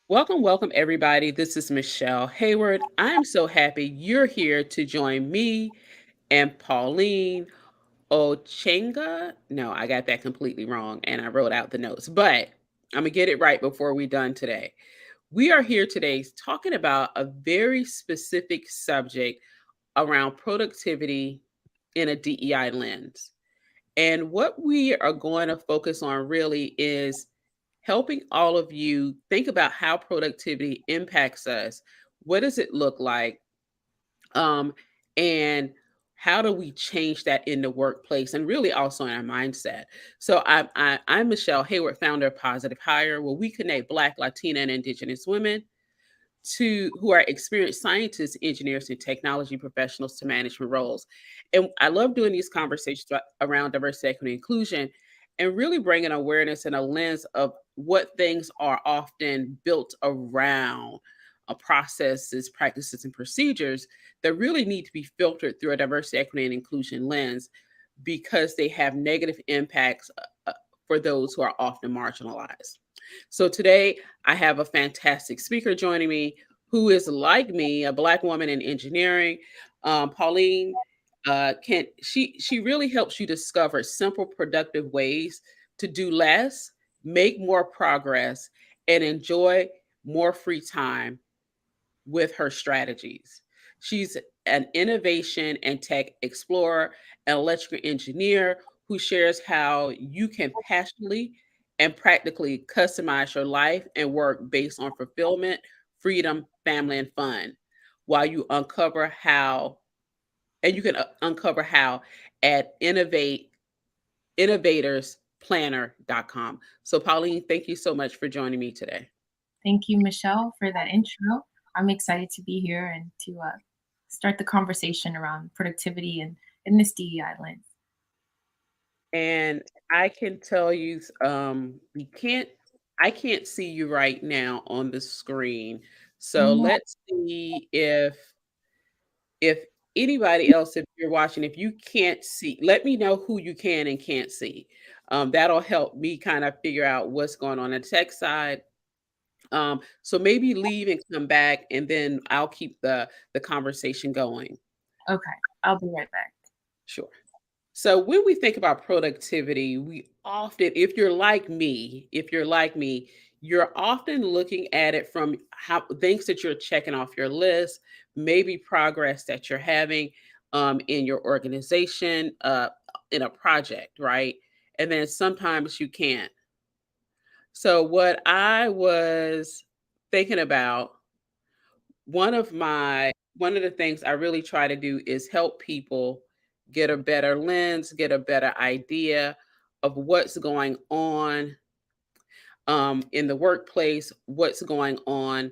Welcome, welcome, everybody. This is Michelle Hayward. I'm so happy you're here to join me and Pauline Ochenga. No, I got that completely wrong and I wrote out the notes, but I'm going to get it right before we're done today. We are here today talking about a very specific subject around productivity in a DEI lens. And what we are going to focus on really is helping all of you think about how productivity impacts us. What does it look like? Um, and how do we change that in the workplace and really also in our mindset? So I'm Michelle Hayward, founder of Positive Hire, where we connect Black, Latina, and Indigenous women to who are experienced scientists, engineers, and technology professionals to management roles. And I love doing these conversations around diversity, equity, inclusion, and really bringing awareness and a lens of what things are often built around processes, practices, and procedures that really need to be filtered through a diversity, equity, and inclusion lens because they have negative impacts for those who are often marginalized. So today I have a fantastic speaker joining me who is like me, a Black woman in engineering. Pauline can she really helps you discover simple, productive ways to do less, make more progress, and enjoy more free time with her strategies. She's an innovation and tech explorer, an electrical engineer who shares how you can passionately and practically customize your life and work based on fulfillment, freedom, family, and fun, while you uncover how, and you can uncover how at innovatorspanner.com. So, Pauline, thank you so much for joining me today. Thank you, Michelle, for that intro. I'm excited to be here and to start the conversation around productivity and in this DEI lens. And I can tell you, we can't I can't see you right now on the screen. Oh So no. let's see if anybody else, if you're watching, if you can't see, let me know who you can and can't see. That'll help me kind of figure out what's going on the tech side. So maybe leave and come back, and then I'll keep the conversation going. Okay, I'll be right back. Sure. So when we think about productivity, we often, if you're like me, you're often looking at it from how things that you're checking off your list, maybe progress that you're having in your organization, in a project, right? And then sometimes you can't. So what I was thinking about, one of the things I really try to do is help people get a better lens, get a better idea of what's going on in the workplace, what's going on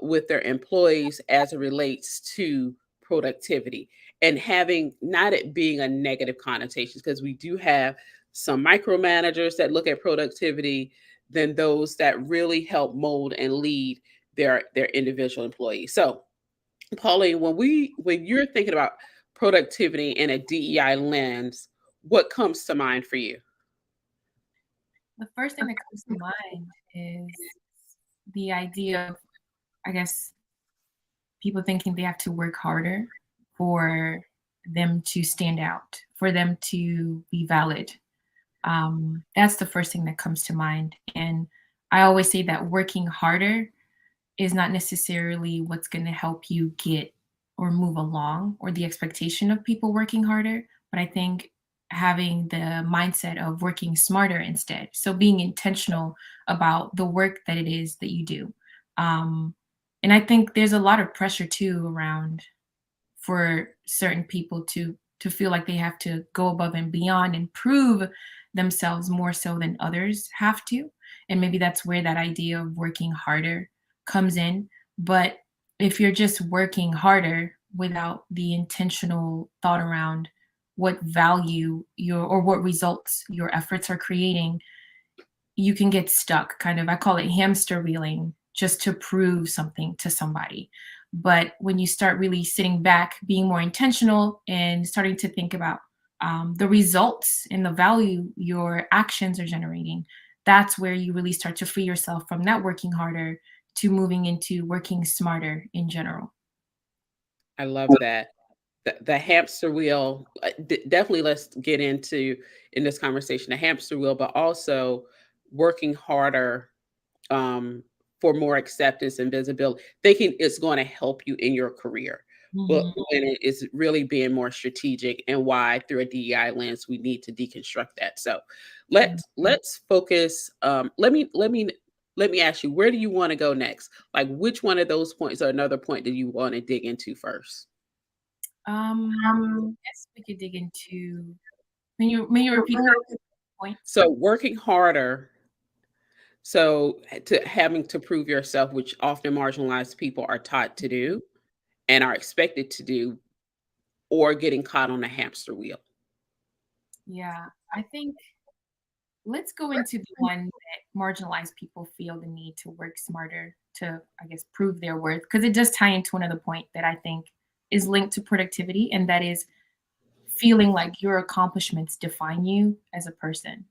with their employees as it relates to productivity, and having not it being a negative connotation, because we do have some micromanagers that look at productivity than those that really help mold and lead their individual employees. So Pauline, when you're thinking about productivity in a DEI lens, what comes to mind for you? The first thing that comes to mind is the idea of, I guess, people thinking they have to work harder for them to stand out, for them to be valid. That's the first thing that comes to mind. And I always say that working harder is not necessarily what's going to help you get or move along or the expectation of people working harder. But I think having the mindset of working smarter instead. So being intentional about the work that it is that you do. Um, and I think there's a lot of pressure too around for certain people to feel like they have to go above and beyond and prove themselves more so than others have to. And maybe that's where that idea of working harder comes in. But if you're just working harder without the intentional thought around what value your or what results your efforts are creating, you can get stuck kind of, I call it hamster wheeling, just to prove something to somebody. But when you start really sitting back, being more intentional and starting to think about the results and the value your actions are generating, that's where you really start to free yourself from that working harder to moving into working smarter in general. I love that. The hamster wheel, definitely let's get into in this conversation the hamster wheel, but also working harder um, for more acceptance and visibility, thinking it's going to help you in your career. But Mhm. when it is really being more strategic, and why through a DEI lens we need to deconstruct that. So Mm. let's focus. Let me ask you, where do you want to go next? Like which one of those points or another point do you want to dig into first? Yes, we could dig into. May you repeat that point? So working harder, so to having to prove yourself, which often marginalized people are taught to do and are expected to do, or getting caught on a hamster wheel. Yeah, I think let's go into the one that marginalized people feel the need to work smarter to, I guess, prove their worth, because it does tie into another point that I think is linked to productivity, and that is feeling like your accomplishments define you as a person.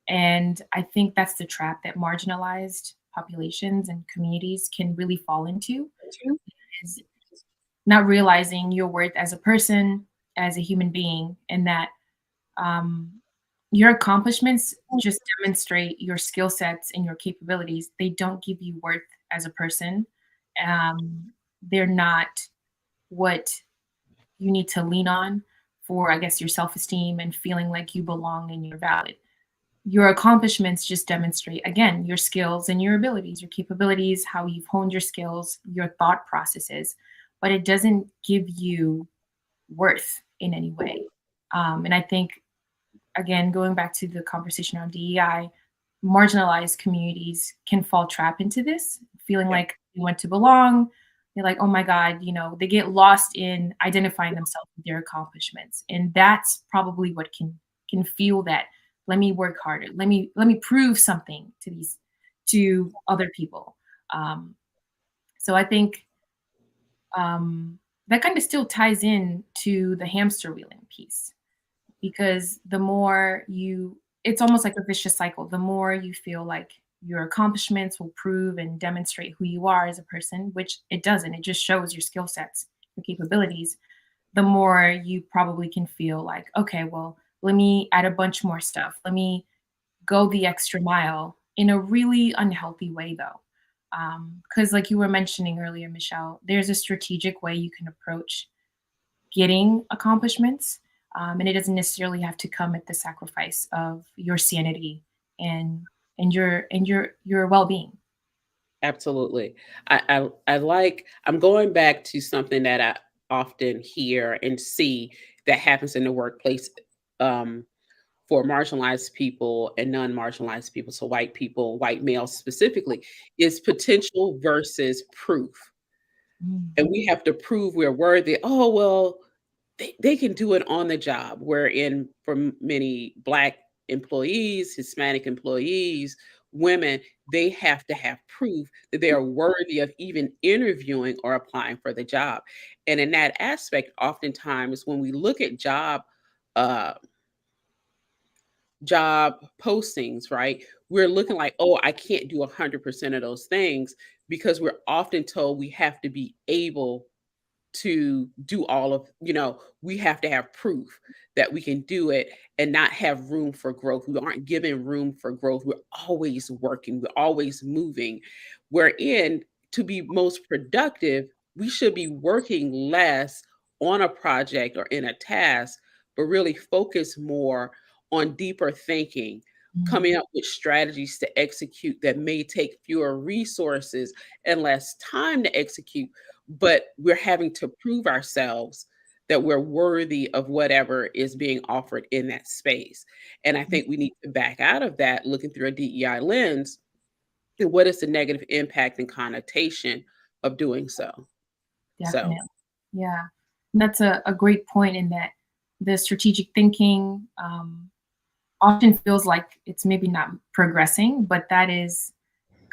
And I think that's the trap that marginalized populations and communities can really fall into, is not realizing your worth as a person, as a human being, and that um, your accomplishments just demonstrate your skill sets and your capabilities. They don't give you worth as a person. They're not what you need to lean on for, I guess, your self esteem and feeling like you belong and you're valid. Your accomplishments just demonstrate, again, your skills and your abilities, your capabilities, how you've honed your skills, your thought processes, but it doesn't give you worth in any way. And I think, again, going back to the conversation on DEI, marginalized communities can fall trap into this, feeling Yeah, like they want to belong. They're like, oh my God, they get lost in identifying themselves with their accomplishments. And that's probably what can fuel that. Let me work harder. Let me prove something to other people. Um, so I think that kind of still ties in to the hamster wheeling piece, because the more you it's almost like a vicious cycle. The more you feel like your accomplishments will prove and demonstrate who you are as a person, which it doesn't. It just shows your skill sets, your capabilities. The more you probably can feel like, okay, well, let me add a bunch more stuff. Let me go the extra mile in a really unhealthy way, though. Because, like you were mentioning earlier, Michelle, there's a strategic way you can approach getting accomplishments. And it doesn't necessarily have to come at the sacrifice of your sanity and your well-being. absolutely. I like. I'm going back to something that I often hear and see that happens in the workplace. Um, for marginalized people and non-marginalized people, so white people, white males specifically, is potential versus proof. Mm, And we have to prove we're worthy. Oh, well, they can do it on the job. Wherein for many Black employees, Hispanic employees, women, they have to have proof that they are worthy of even interviewing or applying for the job. And in that aspect, oftentimes when we look at uh, job postings, right? We're looking like, oh, I can't do 100% of those things because we're often told we have to be able to do all of, we have to have proof that we can do it and not have room for growth. We aren't given room for growth. We're always working, we're always moving. Wherein to be most productive, we should be working less on a project or in a task, but really focus more on deeper thinking, mm, coming up with strategies to execute that may take fewer resources and less time to execute, but we're having to prove ourselves that we're worthy of whatever is being offered in that space. And I mm, think we need to back out of that, looking through a DEI lens, and what is the negative impact and connotation of doing so. So, definitely. Yeah. And that's a great point, in that the strategic thinking often feels like it's maybe not progressing, but that is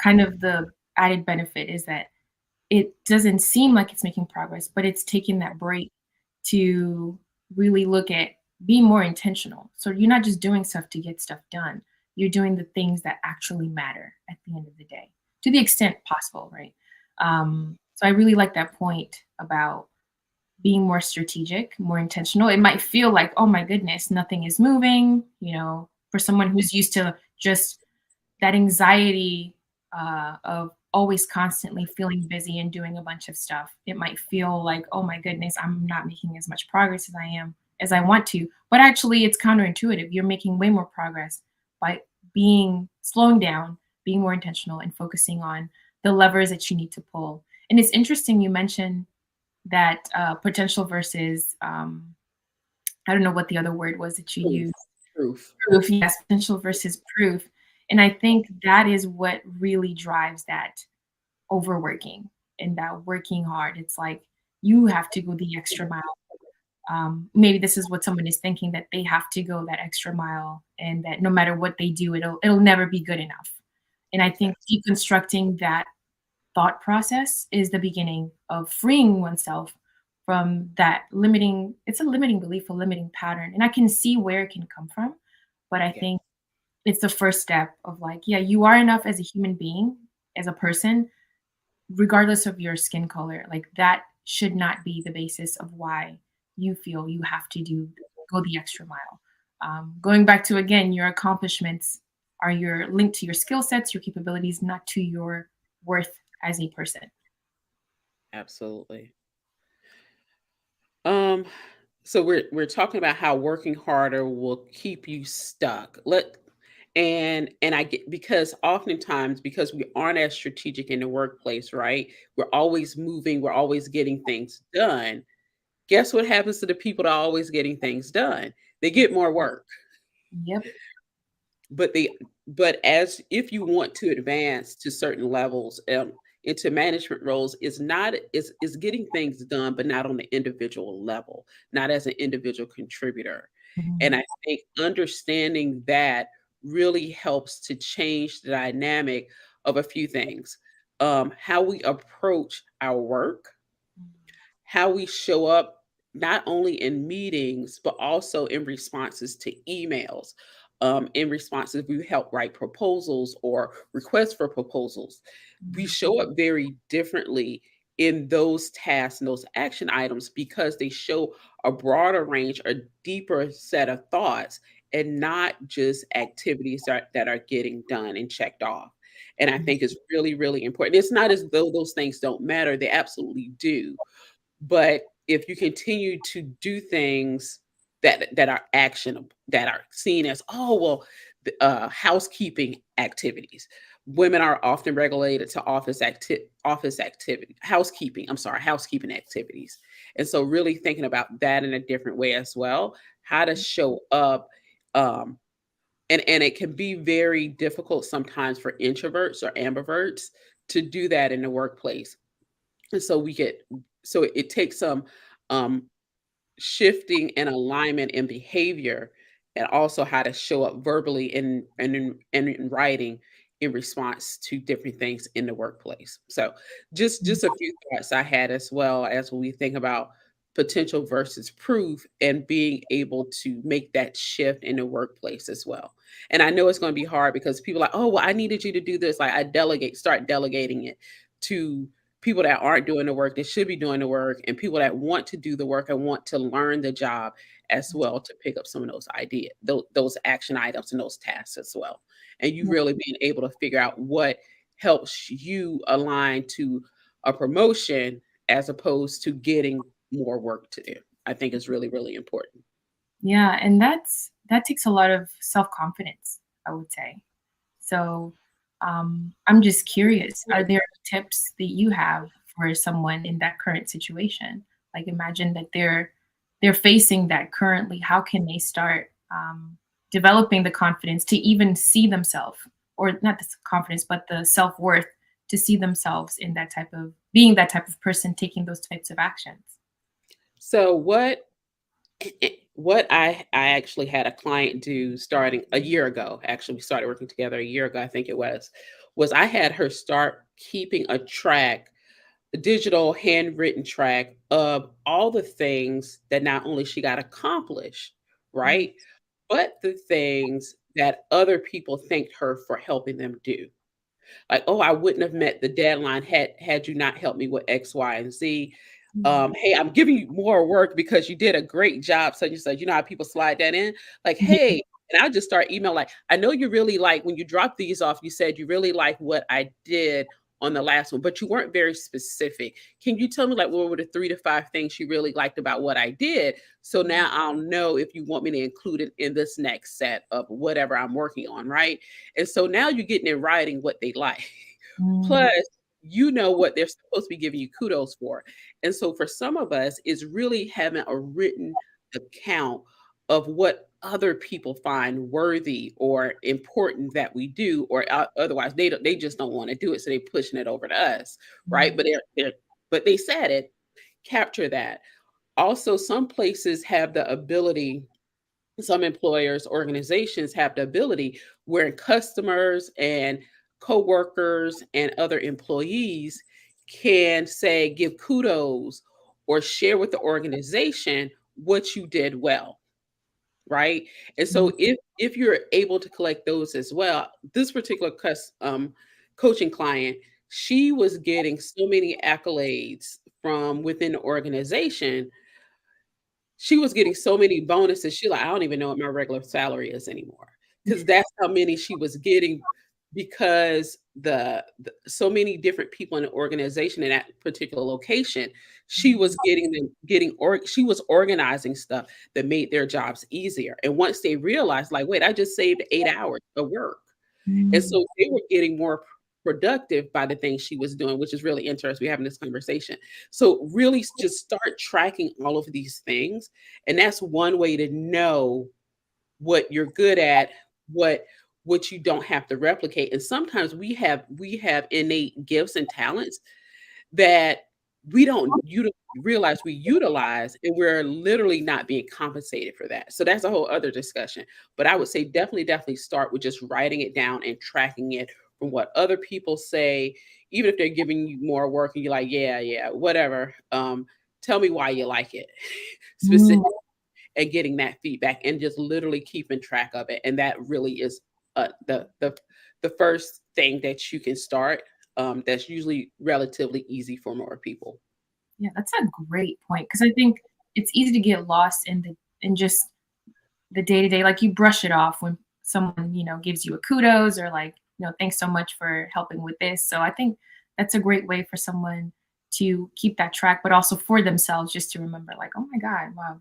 kind of the added benefit, is that it doesn't seem like it's making progress, but it's taking that break to really look at being more intentional. So you're not just doing stuff to get stuff done. You're doing the things that actually matter at the end of the day. to the extent possible, right? So I really like that point about being more strategic, more intentional. It might feel like, oh my goodness, nothing is moving, for someone who's used to just that anxiety of always constantly feeling busy and doing a bunch of stuff. It might feel like, oh my goodness, I'm not making as much progress as I am as I want to. But actually, it's counterintuitive. You're making way more progress by slowing down, being more intentional, and focusing on the levers that you need to pull. And it's interesting you mentioned that potential versus I don't know what the other word was that you Proof. used. Proof. Proof, yes, potential versus proof. And I think that is what really drives that overworking and that working hard. It's like you have to go the extra mile. Maybe this is what someone is thinking, that they have to go that extra mile and that no matter what they do, it'll never be good enough. And I think Exactly. deconstructing that thought process is the beginning of freeing oneself from that limiting it's a limiting belief, a limiting pattern. And I can see where it can come from, but I Yeah, think it's the first step of like, yeah, you are enough as a human being, as a person, regardless of your skin color. Like that should not be the basis of why you feel you have to go the extra mile. Going back to again, your accomplishments are your linked to your skill sets, your capabilities, not to your worth as a person. absolutely. Um, so we're talking about how working harder will keep you stuck. And I get, because oftentimes, because we aren't as strategic in the workplace, right? We're always moving, we're always getting things done. Guess what happens to the people that are always getting things done? They get more work. Yep. But they but as if you want to advance to certain levels, into management roles, is not is getting things done, but not on the individual level, not as an individual contributor. And Mhm. I think understanding that really helps to change the dynamic of a few things. How we approach our work, how we show up not only in meetings but also in responses to emails, in responses we help write proposals or requests for proposals. We Mhm. show up very differently in those tasks and those action items because they show a broader range, a deeper set of thoughts, and not just activities that are getting done and checked off. And I Mhm. think it's really, really important. It's not as though those things don't matter, they absolutely do, but if you continue to do things that are actionable, that are seen as, oh, well, housekeeping activities. Women are often regulated to office activity, housekeeping. I'm sorry, housekeeping activities. And so, really thinking about that in a different way as well, how to show up. Um, and it can be very difficult sometimes for introverts or ambiverts to do that in the workplace, and so it takes some um, shifting and alignment in behavior, and also how to show up verbally and in writing in response to different things in the workplace. So just a few thoughts I had as well as when we think about potential versus proof and being able to make that shift in the workplace as well. And I know it's going to be hard because people are like, oh, well, I needed you to do this. Like, start delegating it to people that aren't doing the work that should be doing the work, and people that want to do the work and want to learn the job as well, to pick up some of those ideas, those action items and those tasks as well. And you Yeah. really being able to figure out what helps you align to a promotion as opposed to getting more work to do. I think is really, really important. Yeah, and that takes a lot of self-confidence, I would say. So, I'm just curious, are there tips that you have for someone in that current situation? Like, imagine that they're facing that currently. How can they start developing the confidence to even see themselves, or not the confidence, but the self-worth to see themselves in that type of being that type of person, taking those types of actions? So what I actually had a client do starting a year ago. Actually, we started working together a year ago, I think it was I had her start keeping a digital handwritten track of all the things that not only she got accomplished, Mm, right? But the things that other people thanked her for helping them do. Like, "Oh, I wouldn't have met the deadline had you not helped me with X, Y, and Z. Mm. Hey, I'm giving you more work because you did a great job," such and such. You know how people slide that in? Like, Yeah. "Hey," and I'll just start email like, "I know you really like when you dropped these off, you said you really like what I did on the last one, but you weren't very specific. Can you tell me, like, what were the 3 to 5 things you really liked about what I did? So now I'll know if you want me to include it in this next set of whatever I'm working on," right? And so now you're getting in writing what they like. Mm. Plus, you know what they're supposed to be giving you kudos for. And so for some of us, it's really having a written account of what other people find worthy or important that we do, or otherwise they just don't want to do it, so they're pushing it over to us, right? Mm. But they said it. Capture that. Also, some places have the ability, some employers, organizations have the ability where customers and coworkers and other employees can say, give kudos or share with the organization what you did well, right? And Mm. so if you're able to collect those as well, this particular coaching client, she was getting so many accolades from within the organization. She was getting so many bonuses, she like, "I don't even know what my regular salary is anymore, because that's how many she was getting because the so many different people in the organization in that particular location, she was getting them she was organizing stuff that made their jobs easier, and once they realized, like, "Wait, I just saved 8 hours of work." And Mm. so they were getting more productive by the things she was doing, which is really interesting. We're having this conversation. So really just start tracking all of these things. And that's one way to know what you're good at, what what you don't have to replicate. And sometimes we have innate gifts and talents that we don't realize we utilize, and we're literally not being compensated for that. So that's a whole other discussion. But I would say definitely start with just writing it down and tracking it from what other people say, even if they're giving you more work and you're like, yeah, yeah, whatever. Tell me why you like it. Specific, Mm. and getting that feedback and just literally keeping track of it. And that really is the first thing that you can start. That's usually relatively easy for more people. Yeah, that's a great point because I think it's easy to get lost in just the day to day. Like you brush it off when someone, gives you a kudos or like, thanks so much for helping with this. So I think that's a great way for someone to keep that track, but also for themselves just to remember, like, oh my God, wow,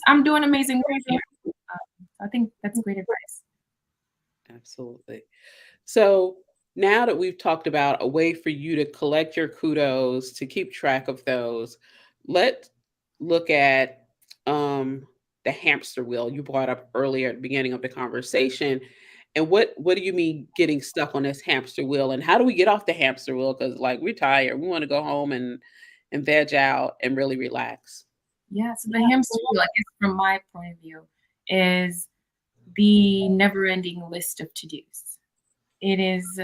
I'm doing amazing work here. I think that's great advice. Absolutely. So now that we've talked about a way for you to collect your kudos, to keep track of those, let's look at the hamster wheel you brought up earlier at the beginning of the conversation. And what do you mean getting stuck on this hamster wheel? And how do we get off the hamster wheel? Because like we're tired, we want to go home and veg out and really relax. Yeah, so the hamster wheel, I guess from my point of view, is the never-ending list of to-dos. It is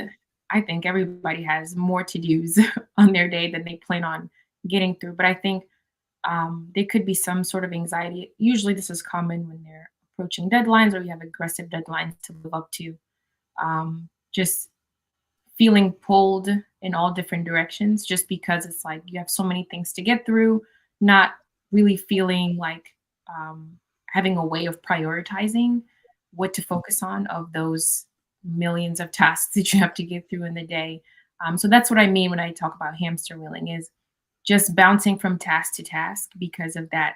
I think everybody has more to-dos on their day than they plan on getting through, but I think, there could be some sort of anxiety. Usually, this is common when they're approaching deadlines or you have aggressive deadlines to live up to. Just feeling pulled in all different directions just because it's like you have so many things to get through, not really feeling like having a way of prioritizing what to focus on of those millions of tasks that you have to get through in the day. So that's what I mean when I talk about hamster wheeling is just bouncing from task to task because of that,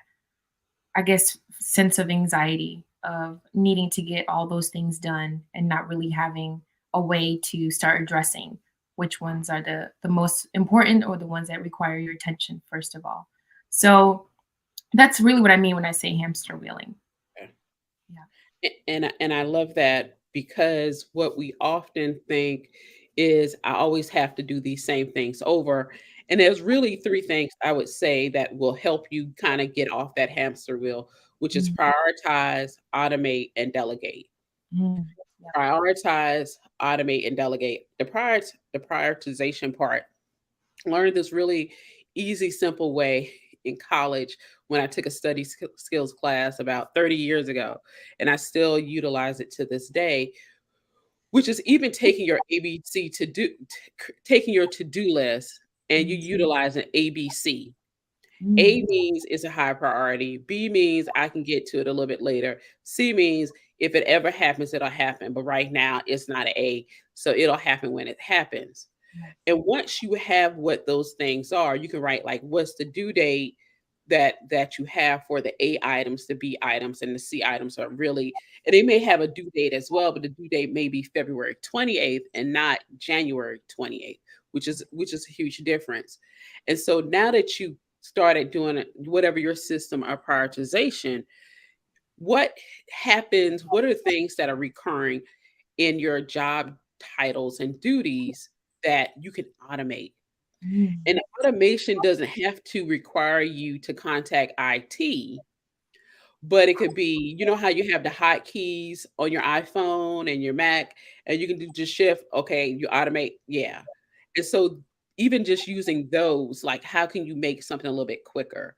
I guess, sense of anxiety of needing to get all those things done and not really having a way to start addressing which ones are the most important or the ones that require your attention first of all. So that's really what I mean when I say hamster wheeling. Yeah. And I love that because what we often think is I always have to do these same things over. And there's really three things I would say that will help you kind of get off that hamster wheel, which is Mm, prioritize, automate, and delegate. mm, yep. Prioritize, automate, and delegate. The prioritization part, learned this really easy, simple way in college when I took a skills class about 30 years ago, and I still utilize it to this day. which is even taking your ABC to do, taking your to-do list and you Mm, utilize an ABC. A mm, means it's a high priority. B means I can get to it a little bit later. C means if it ever happens, it'll happen. But right now, it's not an A. So it'll happen when it happens. yes. And once you have what those things are, you can write like what's the due date that you have for the A items, the B items, and the C items are really, and they may have a due date as well, but the due date may be February 28th and not January 28th, which is a huge difference. And so now that you started doing it, whatever your system of prioritization, what happens? What are things that are recurring in your job titles and duties that you can automate? Mm, And automation doesn't have to require you to contact IT, but it could be, you know how you have the hotkeys on your iPhone and your Mac, and you can do just shift, okay, you automate, yeah. And so even just using those, like how can you make something a little bit quicker?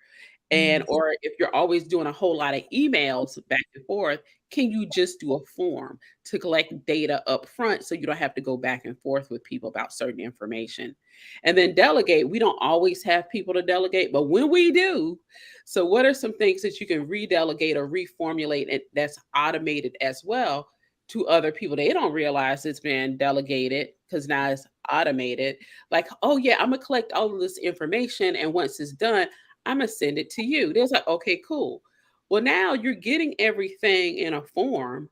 And mm, or if you're always doing a whole lot of emails back and forth, can you just do a form to collect data up front so you don't have to go back and forth with people about certain information? And then delegate. We don't always have people to delegate, but when we do, so what are some things that you can redelegate or reformulate and that's automated as well to other people? They don't realize it's been delegated because now it's automated. Like, oh yeah, I'm gonna collect all of this information, and once it's done, I'm gonna send it to you. There's like, okay, cool. Well, now you're getting everything in a form.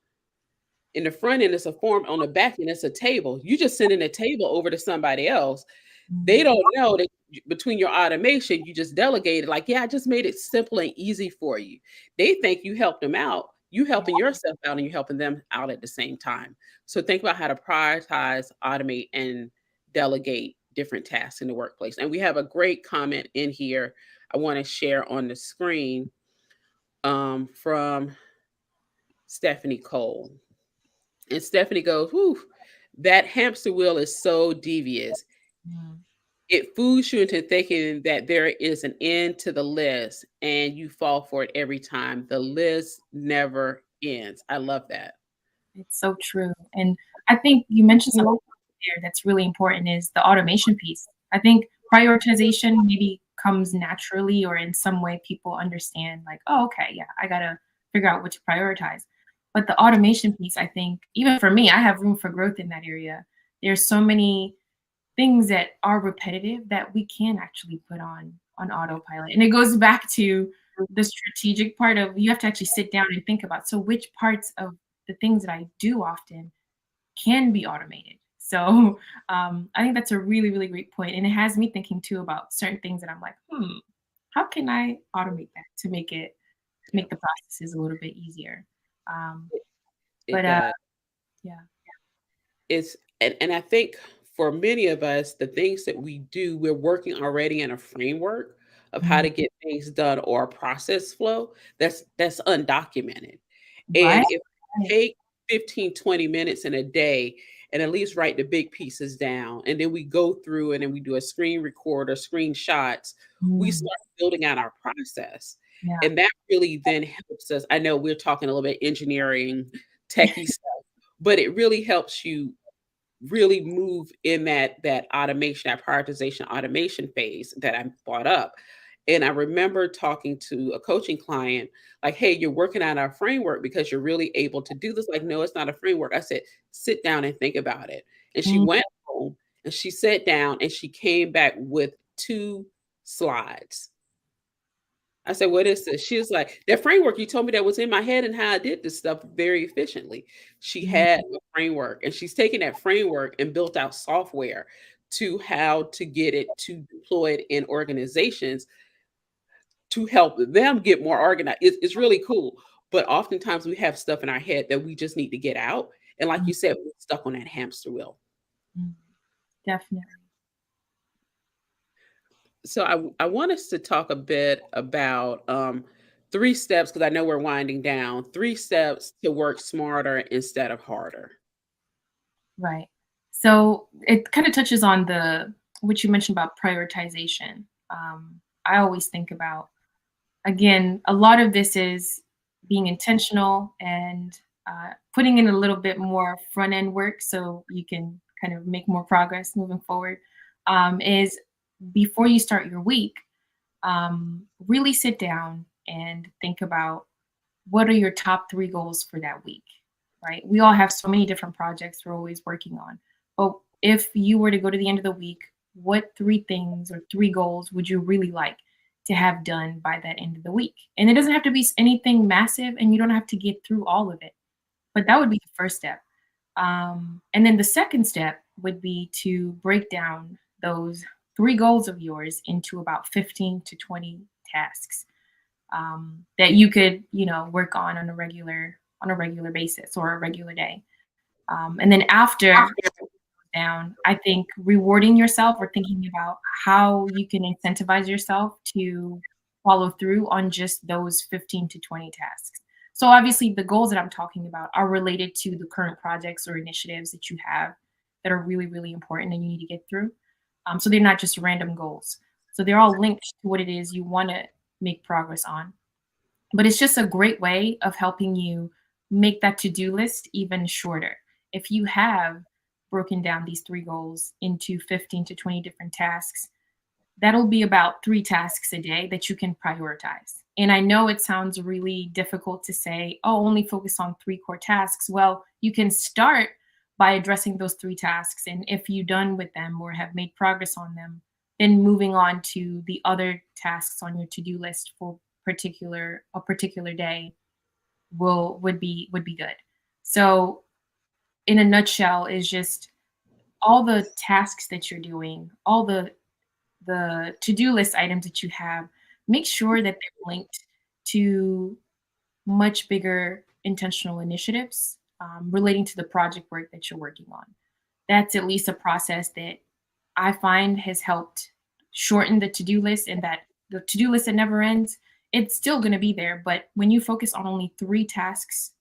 In the front end, it's a form. On the back end, it's a table. You just sending a table over to somebody else. They mm, don't know that between your automation, you just delegated. Like, yeah, I just made it simple and easy for you. They think you helped them out. You helping yourself out, and you helping them out at the same time. So think about how to prioritize, automate, and delegate different tasks in the workplace. And we have a great comment in here I want to share on the screen from Stephanie Cole. And Stephanie goes, whew, that hamster wheel is so devious. mm. It fools you into thinking that there is an end to the list and you fall for it every time. The list never ends. I love that. It's so true. And I think you mentioned something there that's really important is the automation piece. I think prioritization maybe comes naturally or in some way people understand like, oh, okay, yeah, I gotta figure out what to prioritize. But the automation piece, I think, even for me, I have room for growth in that area. There's so many things that are repetitive that we can actually put on autopilot. And it goes back to the strategic part of you have to actually sit down and think about so which parts of the things that I do often can be automated. So I think that's a really, really great point. And it has me thinking too about certain things that I'm like, how can I automate that to Yeah, make the processes a little bit easier? Um, it, but it does. yeah. It's and I think for many of us, the things that we do, we're working already in a framework of how Mm, to get things done or a process flow that's undocumented. right. And if we take 15, 20 minutes in a day and at least write the big pieces down, and then we go through and then we do a screen record or screenshots, we Mm, start building out our process. yeah. And that really then helps us. I know we're talking a little bit engineering, techie stuff, but it really helps you really move in that automation, that prioritization automation phase that I brought up. And I remember talking to a coaching client, like, hey, you're working on our framework because you're really able to do this. Like, no, it's not a framework. I said, sit down and think about it. And she Mm, went home and she sat down and she came back with 2 slides. I said, "What is this?" She was like, "That framework you told me that was in my head and how I did this stuff very efficiently." She mm, had a framework and she's taken that framework and built out software to how to get it to deploy it in organizations to help them get more organized. It's really cool. But oftentimes we have stuff in our head that we just need to get out. And like mm, you said, we're stuck on that hamster wheel. mm. Definitely. So I want us to talk a bit about 3 steps because I know we're winding down. 3 steps to work smarter instead of harder. Right. So it kind of touches on the what you mentioned about prioritization. I always think about again, a lot of this is being intentional and putting in a little bit more front end work so you can kind of make more progress moving forward, is before you start your week, really sit down and think about what are your top three goals for that week, right? We all have so many different projects we're always working on. But if you were to go to the end of the week, what three things or three goals would you really like to have done by that end of the week? And it doesn't have to be anything massive, and you don't have to get through all of it. But that would be the first step. And then the second step would be to break down those three goals of yours into about 15 to 20 tasks, that you could, work on a regular basis or a regular day. And then after down, I think rewarding yourself or thinking about how you can incentivize yourself to follow through on just those 15 to 20 tasks. So obviously the goals that I'm talking about are related to the current projects or initiatives that you have that are really, really important and you need to get through. So they're not just random goals. So they're all linked to what it is you want to make progress on. But it's just a great way of helping you make that to-do list even shorter. If you have broken down these three goals into 15 to 20 different tasks, that'll be about three tasks a day that you can prioritize. And I know it sounds really difficult to say, oh, only focus on three core tasks. Well, you can start by addressing those three tasks. And if you're done with them or have made progress on them, then moving on to the other tasks on your to-do list for a particular day would be good. So in a nutshell is just all the tasks that you're doing, all the to-do list items that you have, make sure that they're linked to much bigger intentional initiatives, relating to the project work that you're working on. That's at least a process that I find has helped shorten the to-do list, and that the to-do list that never ends, it's still going to be there. But when you focus on only three tasks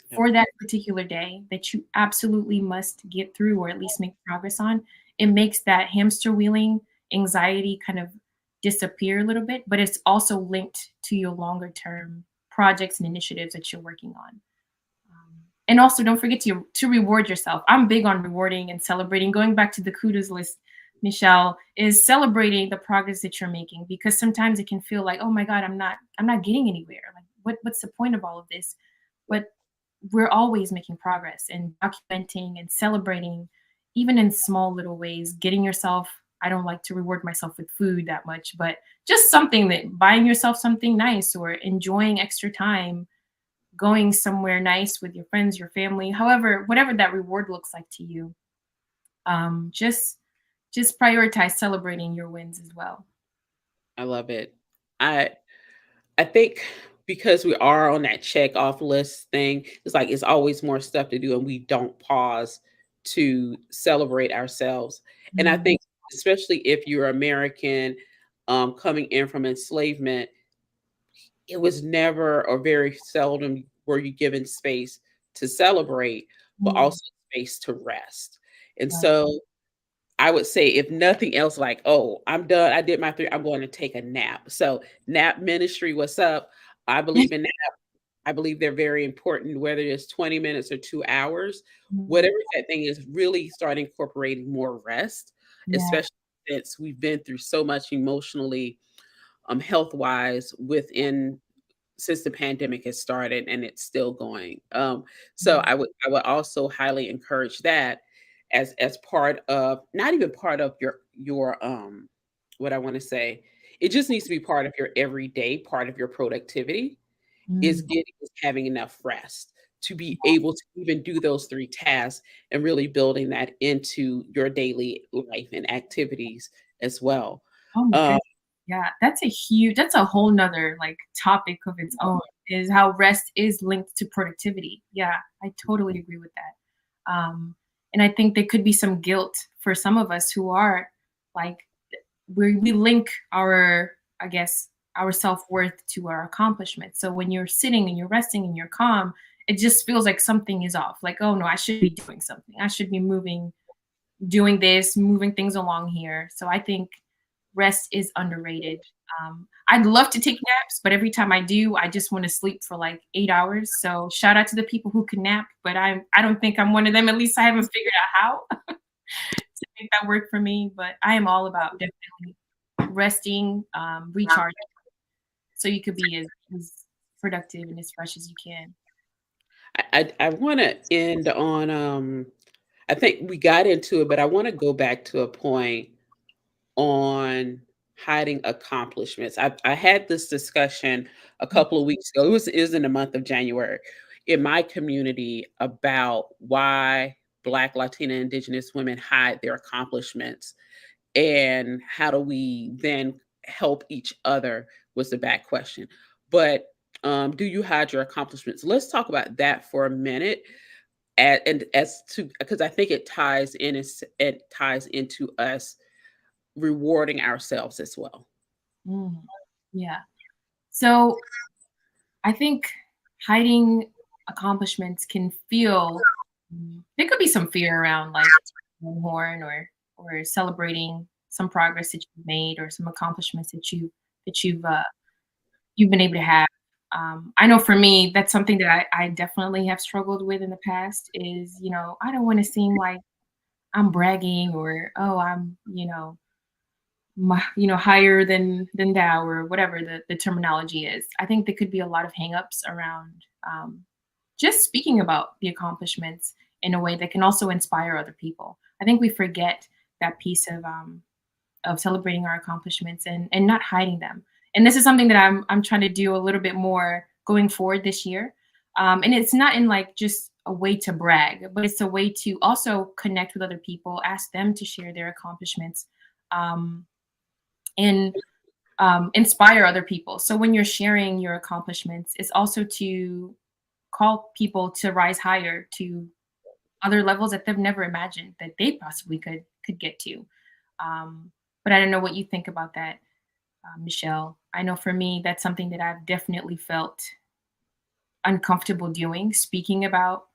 Yep. for that particular day that you absolutely must get through or at least make progress on, it makes that hamster wheeling anxiety kind of disappear a little bit, but it's also linked to your longer term projects and initiatives that you're working on. And also, don't forget to reward yourself. I'm big on rewarding and celebrating. Going back to the kudos list, Michelle, is celebrating the progress that you're making, because sometimes it can feel like, oh my God, I'm not getting anywhere. Like, what's the point of all of this? But we're always making progress, and documenting and celebrating, even in small little ways, getting yourself. I don't like to reward myself with food that much, but just something, that buying yourself something nice or enjoying extra time, going somewhere nice with your friends, your family, however, whatever that reward looks like to you. Just prioritize celebrating your wins as well. I love it. I I think because we are on that check off list thing, it's like it's always more stuff to do and we don't pause to celebrate ourselves. And I Mm, think especially if you're American, coming in from enslavement, it was never or very seldom were you given space to celebrate, but mm, also space to rest. And right. so I would say, if nothing else, like, oh, I'm done. I did my three. I'm going to take a nap. So, nap ministry, what's up? I believe in that. I believe they're very important, whether it's 20 minutes or 2 hours, Mm, whatever that thing is, really start incorporating more rest, yeah. especially since we've been through so much emotionally, health wise within since the pandemic has started and it's still going. So Mm, I would also highly encourage that as part of not even part of your what I want to say, it just needs to be part of your everyday, part of your productivity mm. is having enough rest to be able to even do those three tasks and really building that into your daily life and activities as well. Oh my Um, goodness. Yeah, that's a whole nother like topic of its own, is how rest is linked to productivity. Yeah, I totally agree with that. And I think there could be some guilt for some of us who are like, we link our, I guess, our self-worth to our accomplishments. So when you're sitting and you're resting and you're calm, it just feels like something is off. Like, oh no, I should be doing something. I should be moving, doing this, moving things along here. So I think rest is underrated. I'd love to take naps, but every time I do, I just want to sleep for like 8 hours. So shout out to the people who can nap, but I don't think I'm one of them. At least I haven't figured out how to make that work for me. But I am all about definitely resting, recharging, so you could be as productive and as fresh as you can. I want to end on I think we got into it, but I want to go back to a point on hiding accomplishments. I had this discussion a couple of weeks ago. It was in the month of January in my community about why Black, Latina, Indigenous women hide their accomplishments, and how do we then help each other was the back question. But do you hide your accomplishments? Let's talk about that for a minute. And as to, because I think it ties into us rewarding ourselves as well. Mm, yeah. So I think hiding accomplishments can feel there could be some fear around like horn or celebrating some progress that you've made or some accomplishments that you've been able to have. I know for me, that's something that I definitely have struggled with in the past is, I don't want to seem like I'm bragging or, oh, I'm, higher than thou or whatever the terminology is. I think there could be a lot of hangups around just speaking about the accomplishments in a way that can also inspire other people. I think we forget that piece of celebrating our accomplishments and not hiding them. And this is something that I'm trying to do a little bit more going forward this year. And it's not in like just a way to brag, but it's a way to also connect with other people, ask them to share their accomplishments, um, and inspire other people. So when you're sharing your accomplishments, it's also to call people to rise higher to other levels that they've never imagined that they possibly could get to. But I don't know what you think about that, Michelle. I know for me, that's something that I've definitely felt uncomfortable doing, speaking about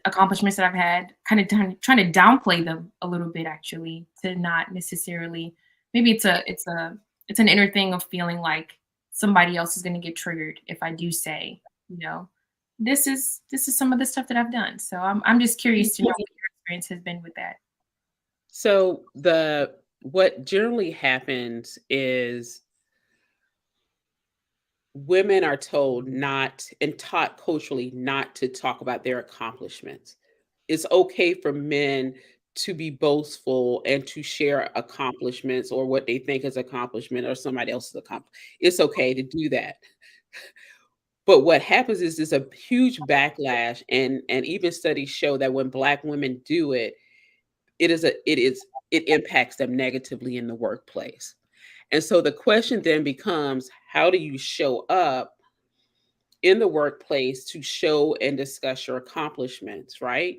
accomplishments that I've had, kind of trying to downplay them a little bit, actually, to not necessarily. Maybe it's an inner thing of feeling like somebody else is going to get triggered if I do say, you know, this is some of the stuff that I've done. So I'm just curious to know what your experience has been with that. So what generally happens is women are told not and taught culturally not to talk about their accomplishments. It's okay for men to be boastful and to share accomplishments or what they think is accomplishment or somebody else's accomplishment. It's okay to do that. But what happens is there's a huge backlash, and even studies show that when Black women do it, it impacts them negatively in the workplace. And so the question then becomes, how do you show up in the workplace to show and discuss your accomplishments, right?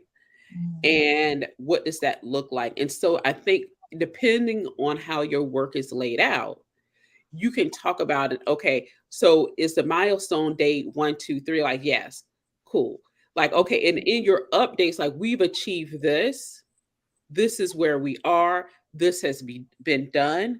Mm, And what does that look like? And so I think depending on how your work is laid out, you can talk about it. Okay, so is the milestone date 1, 2, 3? Like, yes, cool. Like, okay, and in your updates, like, we've achieved this. This is where we are. This has been done.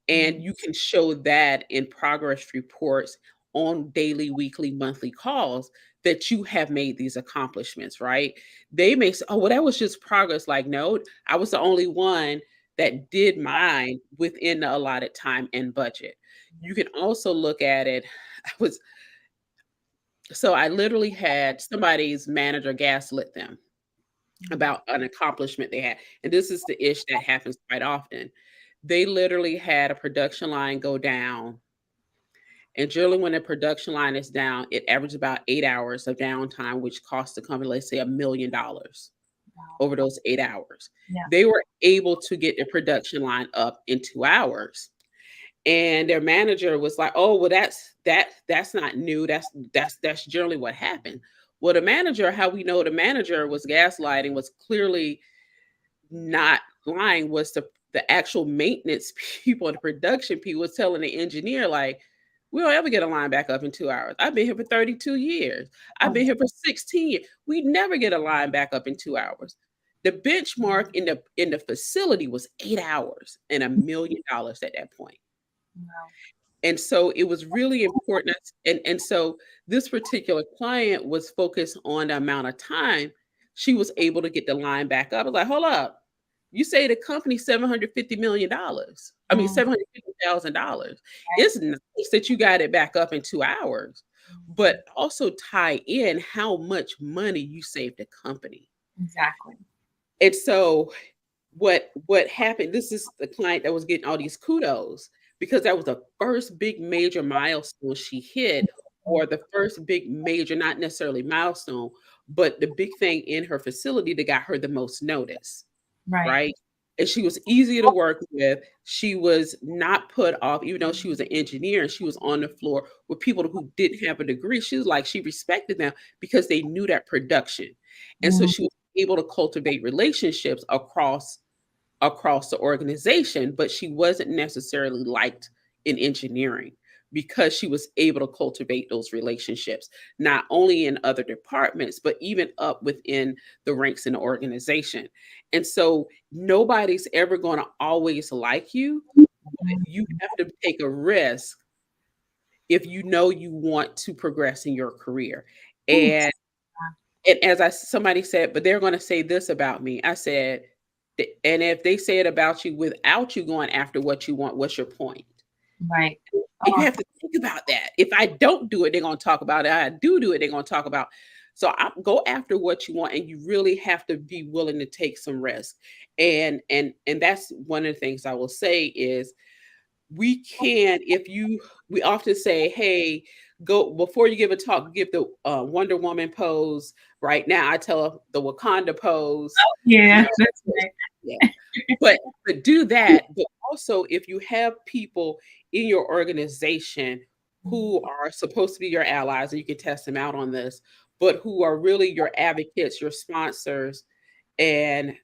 And mm, you can show that in progress reports on daily, weekly, monthly calls that you have made these accomplishments, right? They may say, oh, well, that was just progress. Like, no, I was the only one that did mine within the allotted time and budget. You can also look at it. I literally had somebody's manager gaslit them mm, about an accomplishment they had. And this is the ish that happens quite often. They literally had a production line go down. And generally, when a production line is down, it averages about 8 hours of downtime, which costs the company, let's say, $1 million wow. over those 8 hours. Yeah. They were able to get the production line up in 2 hours. And their manager was like, "Oh, well, that's not new. That's generally what happened." Well, the manager, how we know the manager was gaslighting, was clearly not lying, was the actual maintenance people and the production people was telling the engineer, like, we don't ever get a line back up in 2 hours. I've been here for 32 years. I've Oh, been here for 16 years. We never get a line back up in 2 hours. The benchmark in the facility was 8 hours and $1 million at that point. Wow. And so it was really important. And so this particular client was focused on the amount of time she was able to get the line back up. I was like, hold up. You say the company $750 million. I mean, Mm, $750,000. right. It's nice that you got it back up in 2 hours, Mm, but also tie in how much money you saved the company. exactly. And so what happened, this is the client that was getting all these kudos because that was the first big major milestone she hit, Mm, or the first big major, not necessarily milestone, but the big thing in her facility that got her the most notice, right. right? And she was easy to work with. She was not put off, even though she was an engineer and she was on the floor with people who didn't have a degree. She was like, she respected them because they knew that production. And so Mm, she was able to cultivate relationships across the organization, but she wasn't necessarily liked in engineering because she was able to cultivate those relationships, not only in other departments, but even up within the ranks in the organization. And so nobody's ever going to always like you, but mm, you have to take a risk if you know you want to progress in your career. ooh, And and as somebody said, "But they're gonna say this about me." I said, And if they say it about you without you going after what you want, what's your point?" right. And you Oh, have to think about that. If I don't do it, they're gonna talk about it. I do it, they're gonna talk about. So I go after what you want, and you really have to be willing to take some risk. And that's one of the things I will say is we can if you we often say, hey, go before you give a talk, give the Wonder Woman pose. Right now I tell the Wakanda pose, you yeah, know. that's right. Yeah, but do that. But also, if you have people in your organization who are supposed to be your allies, and you can test them out on this, but who are really your advocates, your sponsors, and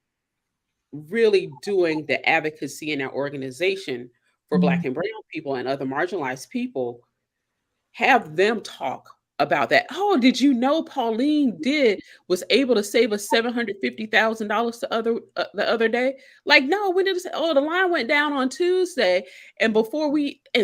really doing the advocacy in our organization for Mm, Black and brown people and other marginalized people, have them talk about that. "Oh, did you know Pauline did was able to save us $750,000 the other day?" Like, "No, when did it say? Oh, the line went down on Tuesday, and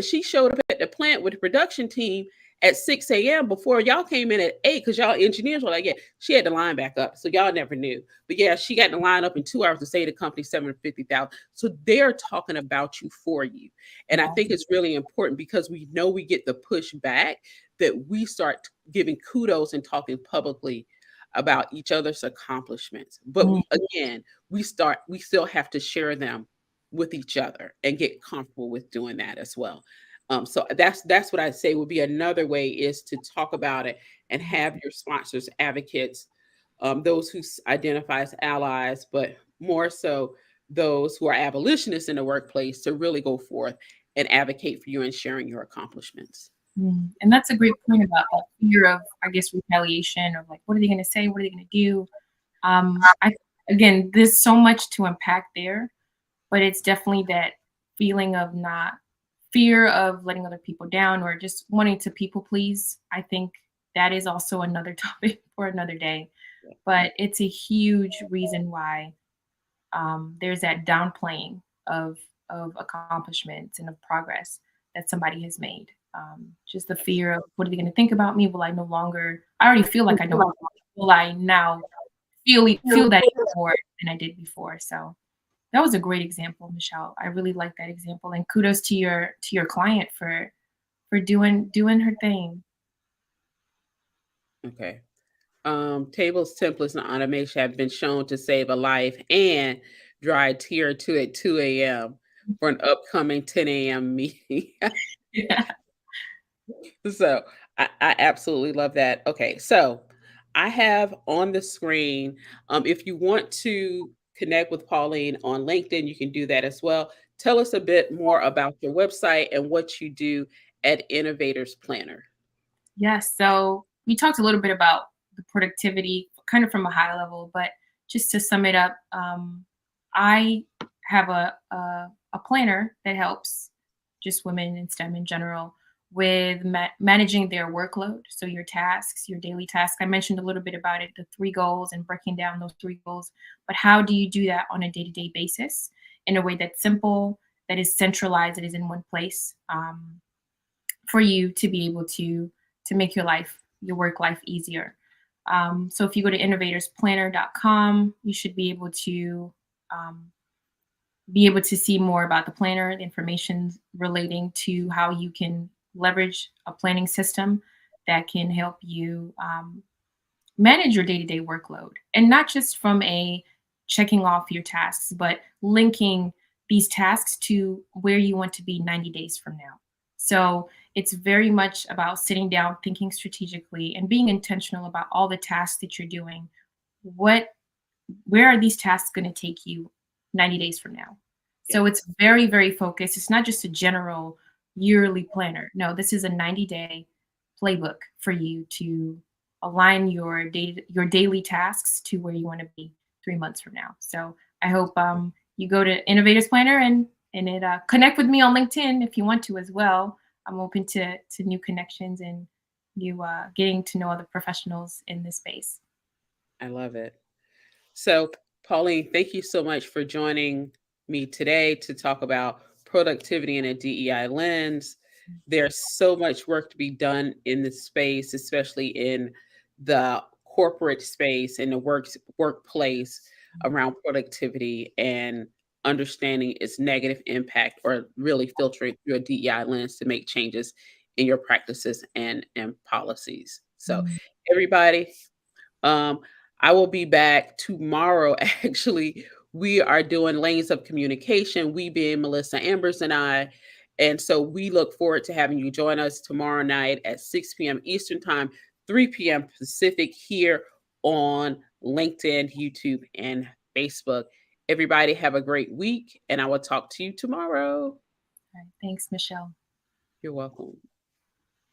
she showed up at the plant with the production team at 6 a.m. before y'all came in at 8 because y'all engineers were like, yeah, she had the line back up. So y'all never knew. But yeah, she got the line up in 2 hours to save the company 750,000. So they're talking about you for you. And I yeah. think it's really important because we know we get the pushback that we start giving kudos and talking publicly about each other's accomplishments. But Mm, we still have to share them with each other and get comfortable with doing that as well. So that's what I'd say would be another way is to talk about it and have your sponsors, advocates, those who identify as allies, but more so those who are abolitionists in the workplace to really go forth and advocate for you and sharing your accomplishments. and that's a great point about that fear of, I guess, retaliation or like, what are they gonna say? What are they gonna do? I again, there's so much to unpack there, but it's definitely that feeling of not fear of letting other people down or just wanting to people please. I think that is also another topic for another day. But it's a huge reason why there's that downplaying of accomplishments and of progress that somebody has made. Just the fear of what are they going to think about me? Will I no longer? I already feel like I know. Will I now feel that more than I did before? So that was a great example, Michelle. I really like that example, and kudos to your client for doing her thing. Okay. Tables, templates, and automation have been shown to save a life and dry a tear or two at 2 a.m. for an upcoming 10 a.m. meeting. Yeah. So I absolutely love that. Okay, so I have on the screen, if you want to connect with Pauline on LinkedIn, you can do that as well. Tell us a bit more about your website and what you do at Innovators Planner. Yes. So we talked a little bit about the productivity, kind of from a high level, but just to sum it up, I have a planner that helps just women in STEM in general with managing their workload. So your tasks, your daily tasks. I mentioned a little bit about it, the three goals and breaking down those three goals. But how do you do that on a day-to-day basis in a way that's simple, that is centralized, that is in one place, for you to be able to make your work life easier. So if you go to innovatorsplanner.com, you should um, be able to see more about the planner, the information relating to how you can leverage a planning system that can help you manage your day-to-day workload, and not just from a checking off your tasks, but linking these tasks to where you want to be 90 days from now. So it's very much about sitting down, thinking strategically, and being intentional about all the tasks that you're doing. What Where are these tasks going to take you 90 days from now? So it's Yes. very, very focused. It's not just a general yearly planner. No, this is a 90-day playbook for you to align your daily tasks to where you want to be 3 months from now. So I hope you go to Innovators Planner and it connect with me on LinkedIn if you want to as well. I'm open to new connections and new getting to know other professionals in this space. I love it. So, Pauline, thank you so much for joining me today to talk about productivity in a DEI lens. There's so much work to be done in this space, especially in the corporate space and the workplace around productivity and understanding its negative impact, or really filtering through a DEI lens to make changes in your practices and policies. So, Mm. everybody, um, I will be back tomorrow. Actually, we are doing lanes of communication, we being Melissa Ambers and I. And so we look forward to having you join us tomorrow night at 6 p.m. Eastern Time, 3 p.m. Pacific, here on LinkedIn, YouTube, and Facebook. Everybody have a great week, and I will talk to you tomorrow. All right. Thanks, Michelle. You're welcome.